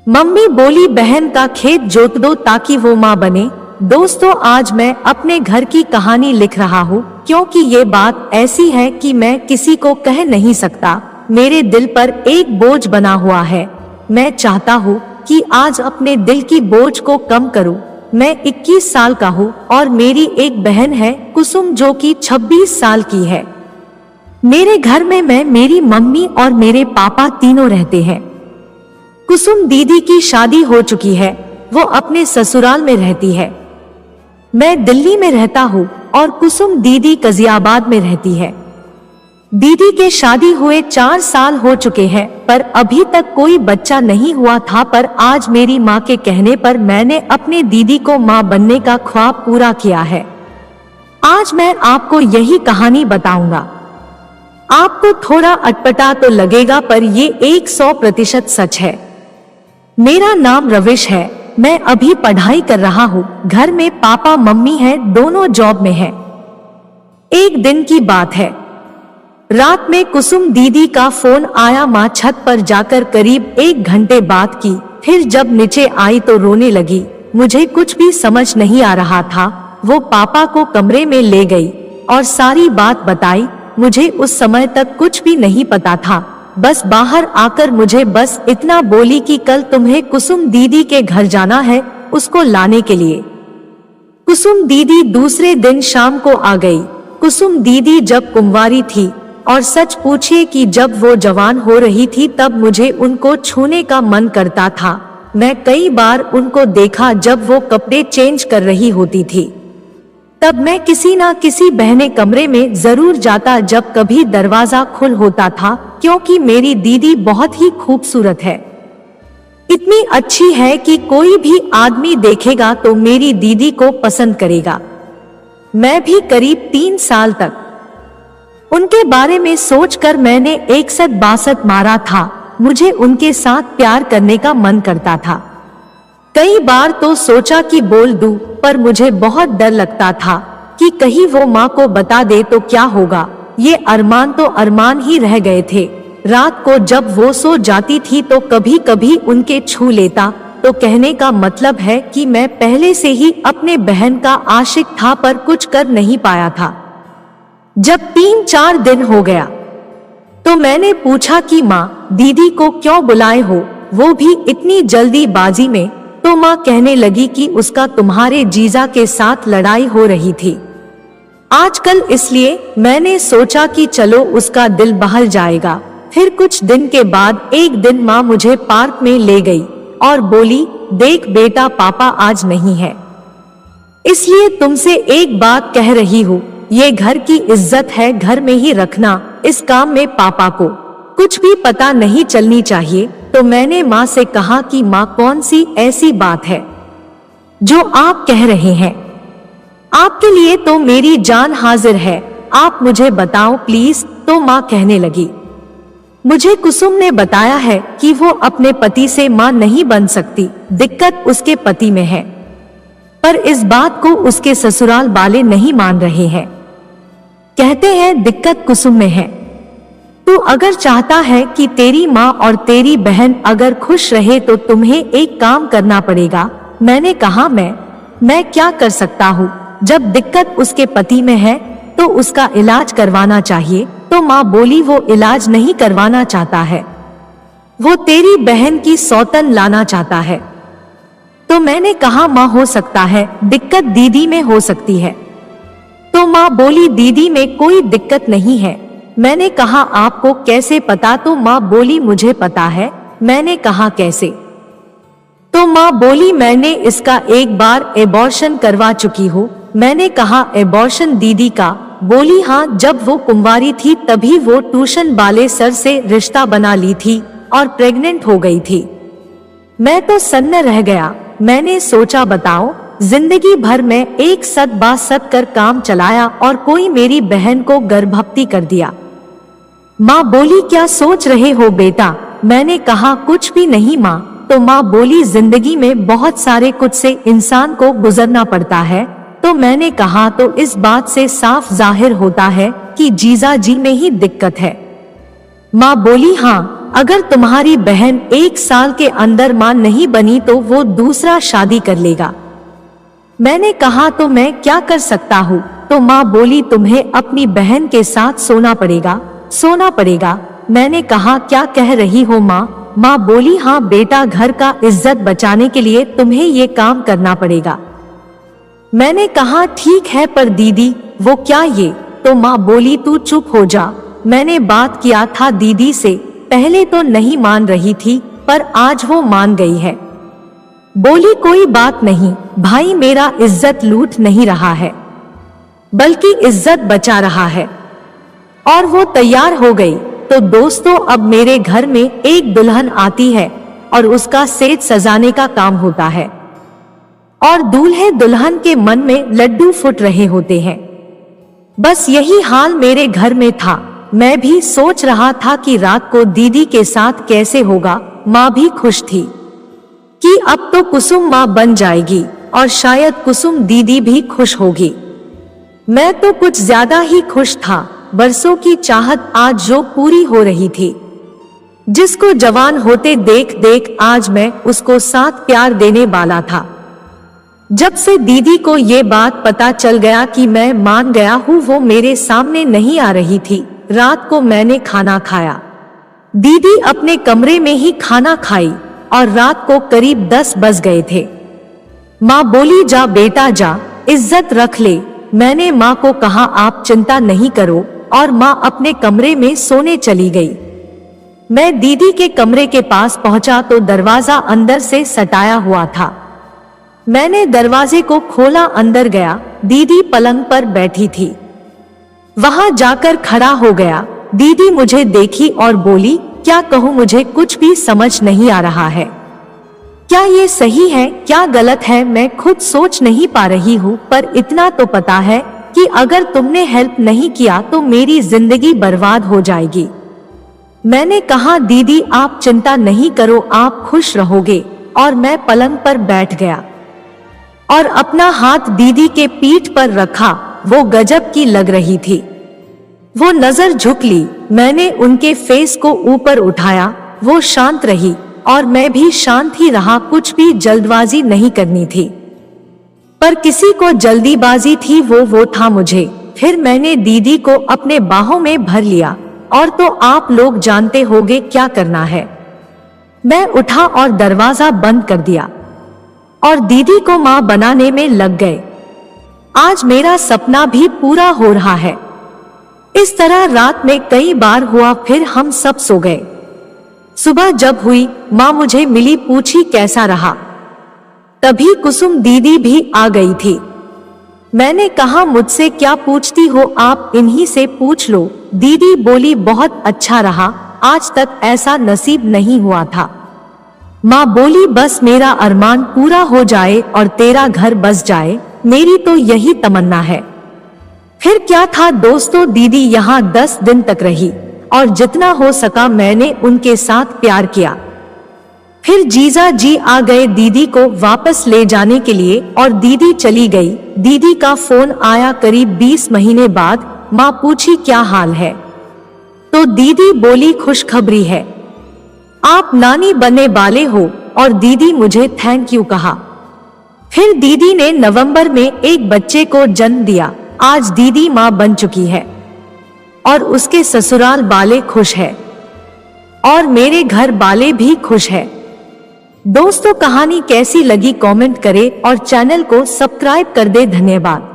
Mummy बोली बहन का खेत जोत दो ताकि वो माँ बने। दोस्तों, आज मैं अपने घर की कहानी लिख रहा हूँ क्योंकि ये बात ऐसी है कि मैं किसी को कह नहीं सकता। मेरे दिल पर एक बोझ बना हुआ है। मैं चाहता हूँ कि आज अपने दिल की बोझ को कम करूँ। मैं 21 साल का हूँ और मेरी एक बहन है कुसुम, जो कि 26 साल की है। मेरे घर में मैं, मेरी मम्मी और मेरे पापा तीनों रहते हैं। कुसुम दीदी की शादी हो चुकी है, वो अपने ससुराल में रहती है। मैं दिल्ली में रहता हूँ और कुसुम दीदी गाजियाबाद में रहती है। दीदी के शादी हुए 4 साल हो चुके हैं, पर अभी तक कोई बच्चा नहीं हुआ था। पर आज मेरी माँ के कहने पर मैंने अपने दीदी को माँ बनने का ख्वाब पूरा किया है। आज मैं आपको यही कहानी बताऊंगा। आपको थोड़ा अटपटा तो लगेगा, पर ये 100% सच है। मेरा नाम रविश है। मैं अभी पढ़ाई कर रहा हूँ। घर में पापा मम्मी हैं, दोनों जॉब में हैं। एक दिन की बात है, रात में कुसुम दीदी का फोन आया। माँ छत पर जाकर करीब 1 घंटे बात की, फिर जब नीचे आई तो रोने लगी। मुझे कुछ भी समझ नहीं आ रहा था। वो पापा को कमरे में ले गई और सारी बात बताई। मुझे उस समय तक कुछ भी नहीं पता था। बस बाहर आकर मुझे बस इतना बोली कि कल तुम्हें कुसुम दीदी के घर जाना है, उसको लाने के लिए। कुसुम दीदी दूसरे दिन शाम को आ गई। कुसुम दीदी जब कुंवारी थी, और सच पूछिए कि जब वो जवान हो रही थी तब मुझे उनको छूने का मन करता था। मैं कई बार उनको देखा जब वो कपड़े चेंज कर रही होती थी। तब मैं किसी ना किसी बहने कमरे में जरूर जाता जब कभी दरवाजा खुल होता था, क्योंकि मेरी दीदी बहुत ही खूबसूरत है। इतनी अच्छी है कि कोई भी आदमी देखेगा तो मेरी दीदी को पसंद करेगा। मैं भी करीब 3 साल तक उनके बारे में सोचकर मैंने 61-62 मारा था। मुझे उनके साथ प्यार करने का मन करता था। कई बार तो सोचा कि बोल दूं, पर मुझे बहुत डर लगता था कि कहीं वो माँ को बता दे तो क्या होगा। ये अरमान तो अरमान ही रह गए थे। रात को जब वो सो जाती थी तो कभी कभी उनके छू लेता। तो कहने का मतलब है कि मैं पहले से ही अपने बहन का आशिक था, पर कुछ कर नहीं पाया था। जब 3-4 दिन हो गया तो मैंने पूछा कि माँ, दीदी को क्यों बुलाए हो, वो भी इतनी जल्दी बाजी में। तो माँ कहने लगी कि उसका तुम्हारे जीजा के साथ लड़ाई हो रही थी आजकल, इसलिए मैंने सोचा कि चलो उसका दिल बहल जाएगा। फिर कुछ दिन के बाद एक दिन माँ मुझे पार्क में ले गई और बोली, देख बेटा, पापा आज नहीं है, इसलिए तुमसे एक बात कह रही हूँ। ये घर की इज्जत है, घर में ही रखना। इस काम में पापा को कुछ भी पता नहीं चलनी चाहिए। तो मैंने माँ से कहा कि माँ, कौन सी ऐसी बात है जो आप कह रहे हैं? आपके लिए तो मेरी जान हाजिर है, आप मुझे बताओ प्लीज। तो माँ कहने लगी, मुझे कुसुम ने बताया है कि वो अपने पति से माँ नहीं बन सकती, दिक्कत उसके पति में है। पर इस बात को उसके ससुराल वाले नहीं मान रहे हैं। कहते हैं दिक्कत कुसुम में है। तू अगर चाहता है कि तेरी माँ और तेरी बहन अगर खुश रहे तो तुम्हें एक काम करना पड़ेगा। मैंने कहा मैं क्या कर सकता हूँ? जब दिक्कत उसके पति में है तो उसका इलाज करवाना चाहिए। तो माँ बोली, वो इलाज नहीं करवाना चाहता है, वो तेरी बहन की सौतन लाना चाहता है। तो मैंने कहा माँ, हो सकता है दिक्कत दीदी में हो सकती है। तो माँ बोली, दीदी में कोई दिक्कत नहीं है। मैंने कहा आपको कैसे पता? तो माँ बोली, मुझे पता है। मैंने कहा कैसे? तो माँ बोली, मैंने इसका एक बार एबॉर्शन करवा चुकी हूँ। मैंने कहा एबॉर्शन दीदी का? बोली हाँ, जब वो कुंवारी थी तभी वो ट्यूशन वाले सर से रिश्ता बना ली थी और प्रेग्नेंट हो गई थी। मैं तो सन्न रह गया। मैंने सोचा बताओ, जिंदगी भर में एक सत कर काम चलाया और कोई मेरी बहन को गर्भवती कर दिया। माँ बोली, क्या सोच रहे हो बेटा? मैंने कहा कुछ भी नहीं माँ। तो माँ बोली, जिंदगी में बहुत सारे कुछ से इंसान को गुजरना पड़ता है। तो मैंने कहा तो इस बात से साफ जाहिर होता है कि जीजा जी में ही दिक्कत है। माँ बोली, हाँ अगर तुम्हारी बहन 1 साल के अंदर मां नहीं बनी तो वो दूसरा शादी कर लेगा। मैंने कहा तो मैं क्या कर सकता हूँ? तो माँ बोली तुम्हें अपनी बहन के साथ सोना पड़ेगा। मैंने कहा क्या कह रही हो माँ? माँ बोली हाँ बेटा, घर का इज्जत बचाने के लिए तुम्हें ये काम करना पड़ेगा। मैंने कहा ठीक है पर दीदी वो क्या ये? तो माँ बोली तू चुप हो जा, मैंने बात किया था दीदी से, पहले तो नहीं मान रही थी पर आज वो मान गई है। बोली कोई बात नहीं भाई, मेरा इज्जत लूट नहीं रहा है बल्कि इज्जत बचा रहा है। और वो तैयार हो गई। तो दोस्तों अब मेरे घर में एक दुल्हन आती है और उसका सेज सजाने का काम होता है और दूल्हे दुल्हन के मन में लड्डू फूट रहे होते हैं। बस यही हाल मेरे घर में था। मैं भी सोच रहा था कि रात को दीदी के साथ कैसे होगा। माँ भी खुश थी कि अब तो कुसुम माँ बन जाएगी और शायद कुसुम दीदी भी खुश होगी। मैं तो कुछ ज्यादा ही खुश था। बरसों की चाहत आज जो पूरी हो रही थी, जिसको जवान होते देख देख आज मैं उसको साथ प्यार देने वाला था। जब से दीदी को ये बात पता चल गया कि मैं मान गया हूँ, वो मेरे सामने नहीं आ रही थी। रात को मैंने खाना खाया, दीदी अपने कमरे में ही खाना खाई और रात को करीब 10 बज गए थे। माँ बोली जा बेटा जा, इज्जत रख ले। मैंने माँ को कहा आप चिंता नहीं करो और माँ अपने कमरे में सोने चली गई। मैं दीदी के कमरे के पास पहुंचा तो दरवाजा अंदर से सटाया हुआ था। मैंने दरवाजे को खोला, अंदर गया, दीदी पलंग पर बैठी थी। वहां जाकर खड़ा हो गया। दीदी मुझे देखी और बोली क्या कहूँ, मुझे कुछ भी समझ नहीं आ रहा है। क्या ये सही है क्या गलत है मैं खुद सोच नहीं पा रही हूँ, पर इतना तो पता है कि अगर तुमने हेल्प नहीं किया तो मेरी जिंदगी बर्बाद हो जाएगी। मैंने कहा दीदी आप चिंता नहीं करो, आप खुश रहोगे। और मैं पलंग पर बैठ गया और अपना हाथ दीदी के पीठ पर रखा। वो गजब की लग रही थी। वो नजर झुक ली, मैंने उनके फेस को ऊपर उठाया। वो शांत रही और मैं भी शांत ही रहा। कुछ भी जल्दबाजी नहीं करनी थी, पर किसी को जल्दीबाजी थी, वो था मुझे। फिर मैंने दीदी को अपने बाहों में भर लिया और तो आप लोग जानते होंगे क्या करना है। मैं उठा और दरवाजा बंद कर दिया और दीदी को माँ बनाने में लग गए। आज मेरा सपना भी पूरा हो रहा है। इस तरह रात में कई बार हुआ। फिर हम सब सो गए। सुबह जब हुई, माँ मुझे मिली, पूछी कैसा रहा। तभी कुसुम दीदी भी आ गई थी। मैंने कहा मुझसे क्या पूछती हो, आप इन्हीं से पूछ लो। दीदी बोली बहुत अच्छा रहा, आज तक ऐसा नसीब नहीं हुआ था। माँ बोली बस मेरा अरमान पूरा हो जाए और तेरा घर बस जाए, मेरी तो यही तमन्ना है। फिर क्या था दोस्तों, दीदी यहाँ 10 दिन तक रही और जितना हो सका मैंने उनके साथ प्यार किया। फिर जीजा जी आ गए दीदी को वापस ले जाने के लिए और दीदी चली गई। दीदी का फोन आया करीब 20 महीने बाद। माँ पूछी क्या हाल है, तो दीदी बोली खुशखबरी है, आप नानी बनने वाले हो। और दीदी मुझे थैंक यू कहा। फिर दीदी ने नवंबर में एक बच्चे को जन्म दिया। आज दीदी माँ बन चुकी है और उसके ससुराल वाले खुश है और मेरे घर वाले भी खुश है। दोस्तों कहानी कैसी लगी कमेंट करें और चैनल को सब्सक्राइब कर दे। धन्यवाद।